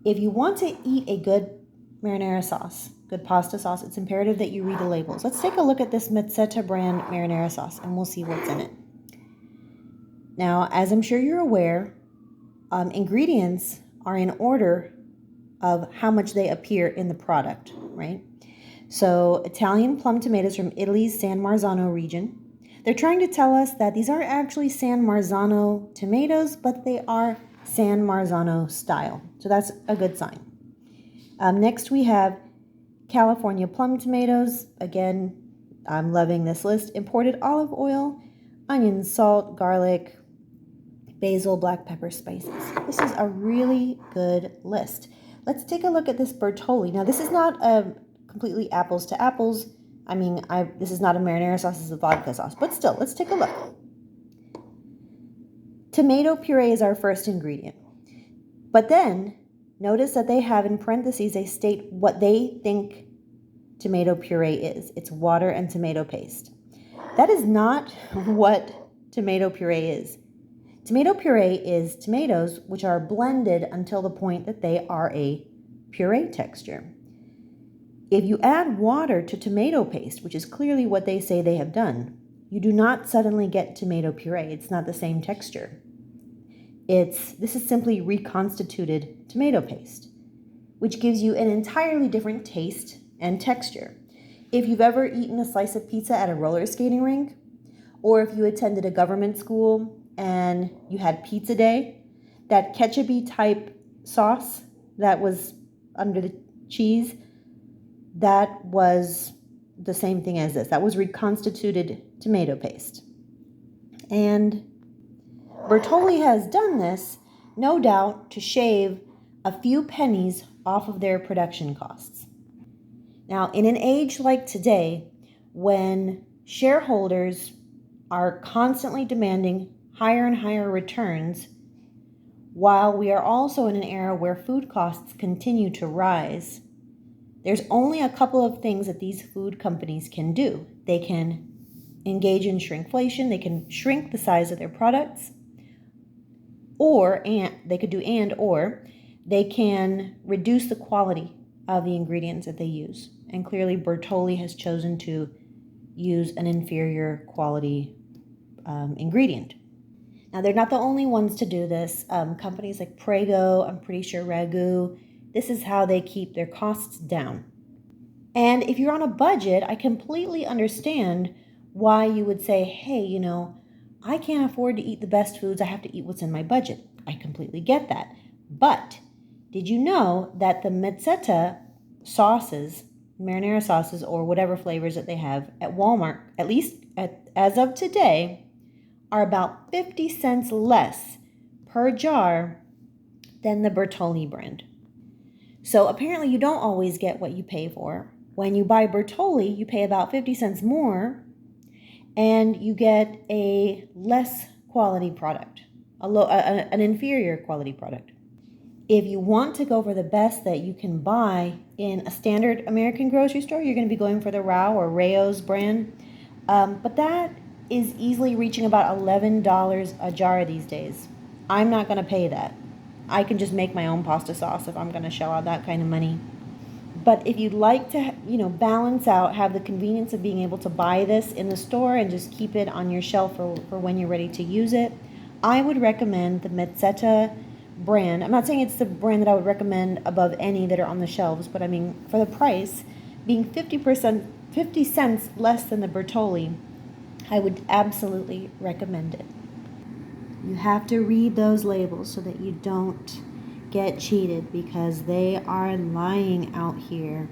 If you want to eat a good marinara sauce, good pasta sauce, it's imperative that you read the labels. Let's take a look at this Mezzetta brand marinara sauce and we'll see what's in it. Now, as I'm sure you're aware, ingredients are in order of how much they appear in the product, right? So Italian plum tomatoes from Italy's San Marzano region. They're trying to tell us that these aren't actually San Marzano tomatoes, but they are San Marzano style. So that's a good sign. Next we have California plum tomatoes. Again, I'm loving this list. Imported olive oil, onions, salt, garlic, basil, black pepper, spices. This is a really good list. Let's take a look at this Bertolli. Now, this is not a completely apples to apples. I mean, this is not a marinara sauce, this is a vodka sauce. But still, let's take a look. Tomato puree is our first ingredient. But then, notice that they have in parentheses, they state what they think tomato puree is. It's water and tomato paste. That is not what tomato puree is. Tomato puree is tomatoes which are blended until the point that they are a puree texture. If you add water to tomato paste, which is clearly what they say they have done, you do not suddenly get tomato puree. It's not the same texture. This is simply reconstituted tomato paste, which gives you an entirely different taste and texture. If you've ever eaten a slice of pizza at a roller skating rink, or if you attended a government school and you had pizza day, that ketchup-y type sauce that was under the cheese, that was the same thing as this. That was reconstituted tomato paste. And Bertolli has done this, no doubt, to shave a few pennies off of their production costs. Now, in an age like today, when shareholders are constantly demanding higher and higher returns, while we are also in an era where food costs continue to rise, there's only a couple of things that these food companies can do. They can engage in shrinkflation, they can shrink the size of their products, or they can reduce the quality of the ingredients that they use. And clearly Bertolli has chosen to use an inferior quality ingredient. Now, they're not the only ones to do this. Companies like Prego, I'm pretty sure Ragu, this is how they keep their costs down. And if you're on a budget, I completely understand why you would say, hey, I can't afford to eat the best foods. I have to eat what's in my budget. I completely get that. But did you know that the Mezzetta sauces, marinara sauces, or whatever flavors that they have at Walmart, at least as of today, are about 50 cents less per jar than the Bertolli brand. So apparently you don't always get what you pay for. When you buy Bertolli, you pay about 50 cents more and you get a less quality product, an inferior quality product. If you want to go for the best that you can buy in a standard American grocery store, you're going to be going for the Rao or Rao's brand. But that is easily reaching about $11 a jar these days. I'm not going to pay that. I can just make my own pasta sauce if I'm going to shell out that kind of money. But if you'd like to, balance out, have the convenience of being able to buy this in the store and just keep it on your shelf for when you're ready to use it, I would recommend the Mezzetta brand. I'm not saying it's the brand that I would recommend above any that are on the shelves, but I mean, for the price, being 50 cents less than the Bertolli, I would absolutely recommend it. You have to read those labels so that you don't get cheated, because they are lying out here.